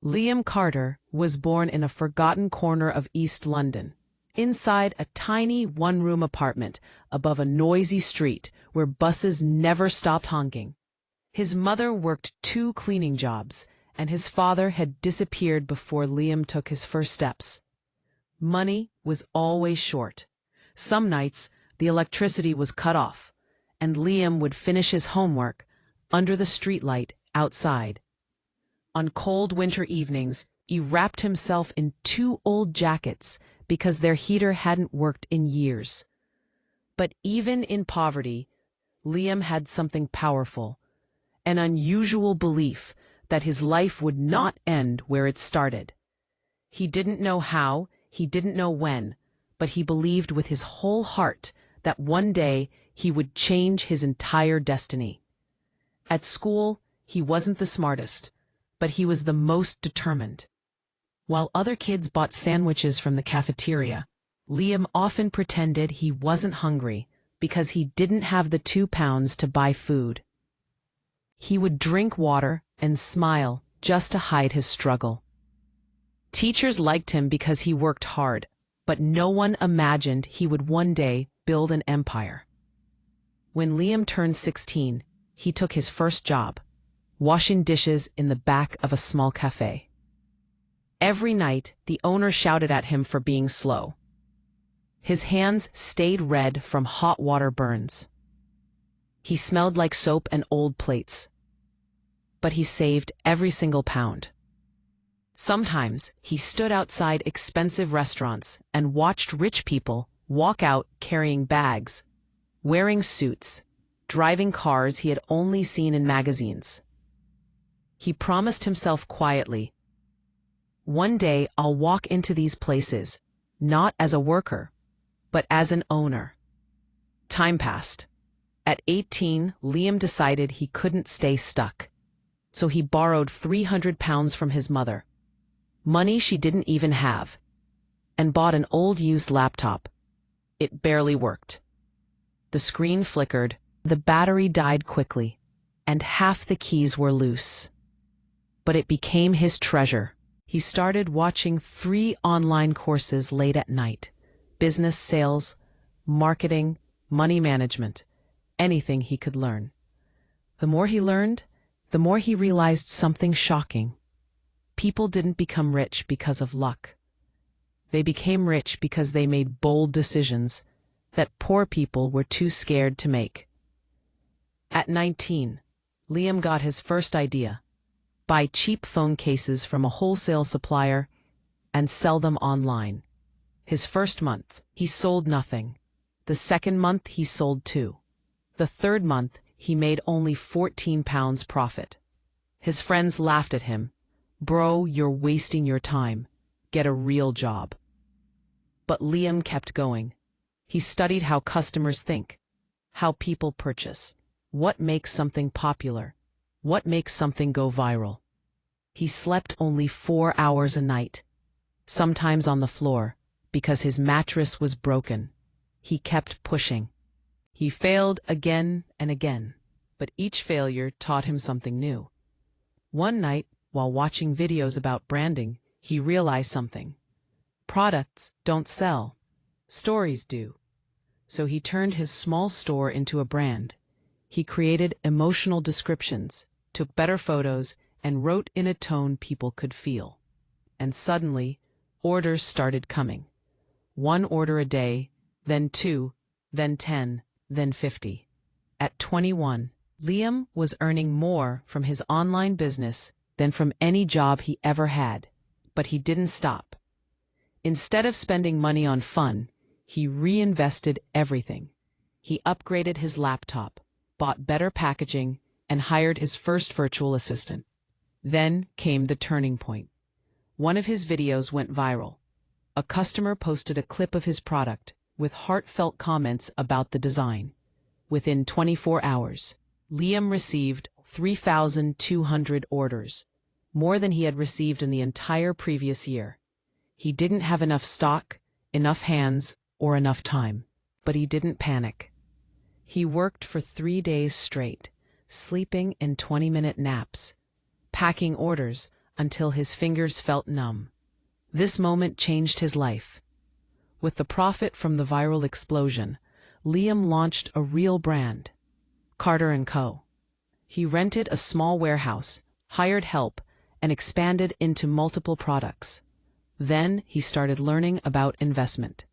Liam Carter was born in a forgotten corner of East London, inside a tiny one-room apartment above a noisy street where buses never stopped honking. His mother worked 2 cleaning jobs, and his father had disappeared before Liam took his first steps. Money was always short. Some nights, the electricity was cut off, and Liam would finish his homework under the streetlight outside. On cold winter evenings, he wrapped himself in 2 old jackets because their heater hadn't worked in years. But even in poverty, Liam had something powerful, an unusual belief that his life would not end where it started. He didn't know how, he didn't know when, but he believed with his whole heart that one day he would change his entire destiny. At school, he wasn't the smartest, but he was the most determined. While other kids bought sandwiches from the cafeteria, Liam often pretended he wasn't hungry because he didn't have the £2 to buy food. He would drink water and smile just to hide his struggle. Teachers liked him because he worked hard, but no one imagined he would one day build an empire. When Liam turned 16, he took his first job, washing dishes in the back of a small cafe. Every night, the owner shouted at him for being slow. His hands stayed red from hot water burns. He smelled like soap and old plates. But he saved every single pound. Sometimes he stood outside expensive restaurants and watched rich people walk out carrying bags, wearing suits, driving cars he had only seen in magazines. He promised himself quietly, "One day I'll walk into these places, not as a worker, but as an owner." Time passed. At 18, Liam decided he couldn't stay stuck. So he borrowed £300 from his mother, money she didn't even have, and bought an old used laptop. It barely worked. The screen flickered, the battery died quickly, and half the keys were loose. But it became his treasure. He started watching free online courses late at night, business, sales, marketing, money management, anything he could learn. The more he learned, the more he realized something shocking. People didn't become rich because of luck. They became rich because they made bold decisions that poor people were too scared to make. At 19, Liam got his first idea: buy cheap phone cases from a wholesale supplier and sell them online. His first month, he sold nothing. The second month, he sold 2. The third month, he made only £14 profit. His friends laughed at him. "Bro, you're wasting your time. Get a real job." But Liam kept going. He studied how customers think, how people purchase, what makes something popular, what makes something go viral. He slept only 4 hours a night, sometimes on the floor, because his mattress was broken. He kept pushing. He failed again and again, but each failure taught him something new. One night, while watching videos about branding, he realized something. Products don't sell. Stories do. So he turned his small store into a brand. He created emotional descriptions, took better photos, and wrote in a tone people could feel. And suddenly, orders started coming. 1 order a day, then 2, then 10, then 50. At 21, Liam was earning more from his online business than from any job he ever had. But he didn't stop. Instead of spending money on fun, he reinvested everything. He upgraded his laptop, bought better packaging, and hired his first virtual assistant. Then came the turning point. One of his videos went viral. A customer posted a clip of his product with heartfelt comments about the design. Within 24 hours, Liam received 3,200 orders, more than he had received in the entire previous year. He didn't have enough stock, enough hands, or enough time, but he didn't panic. He worked for 3 days straight, sleeping in 20-minute naps, packing orders until his fingers felt numb. This moment changed his life. With the profit from the viral explosion, Liam launched a real brand, Carter & Co. He rented a small warehouse, hired help, and expanded into multiple products. Then he started learning about investment.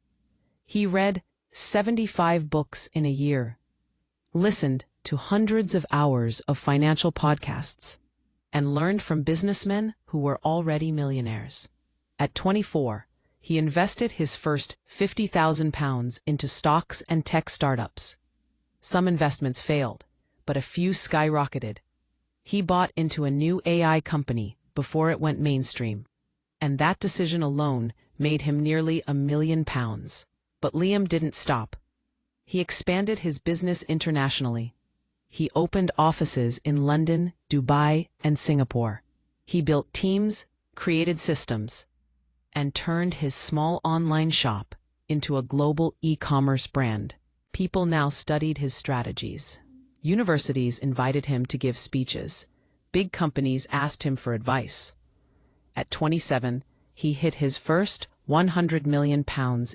He read 75 books in a year, listened to hundreds of hours of financial podcasts, and learned from businessmen who were already millionaires. At 24, he invested his first £50,000 into stocks and tech startups. Some investments failed, but a few skyrocketed. He bought into a new AI company before it went mainstream, and that decision alone made him nearly £1 million. But Liam didn't stop. He expanded his business internationally. He opened offices in London, Dubai, and Singapore. He built teams, created systems, and turned his small online shop into a global e-commerce brand. People now studied his strategies. Universities invited him to give speeches. Big companies asked him for advice. At 27, he hit his first £100 million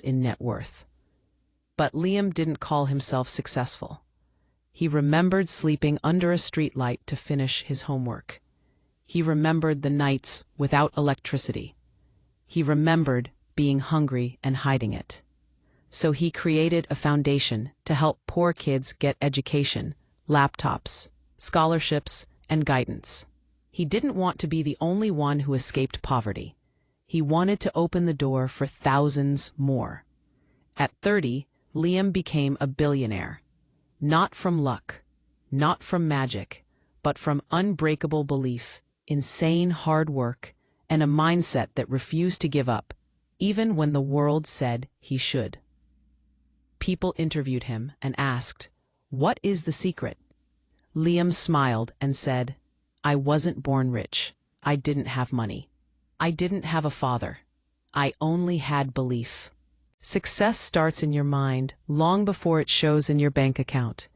in net worth. But Liam didn't call himself successful. He remembered sleeping under a streetlight to finish his homework. He remembered the nights without electricity. He remembered being hungry and hiding it. So he created a foundation to help poor kids get education, laptops, scholarships, and guidance. He didn't want to be the only one who escaped poverty. He wanted to open the door for thousands more. At 30, Liam became a billionaire. Not from luck, not from magic, but from unbreakable belief, insane hard work, and a mindset that refused to give up, even when the world said he should. People interviewed him and asked, "What is the secret?" Liam smiled and said, "I wasn't born rich. I didn't have money. I didn't have a father. I only had belief." Success starts in your mind long before it shows in your bank account.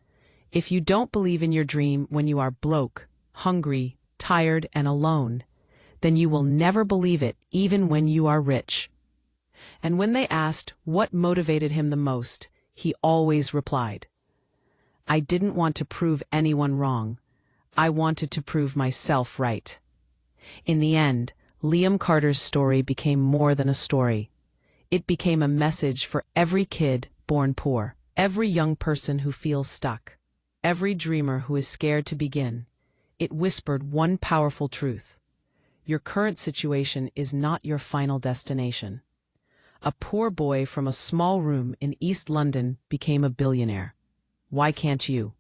If you don't believe in your dream when you are broke, hungry, tired, and alone, then you will never believe it even when you are rich. And when they asked what motivated him the most, he always replied, "I didn't want to prove anyone wrong. I wanted to prove myself right." In the end, Liam Carter's story became more than a story. It became a message for every kid born poor, every young person who feels stuck, every dreamer who is scared to begin. It whispered one powerful truth: your current situation is not your final destination. A poor boy from a small room in East London became a billionaire. Why can't you?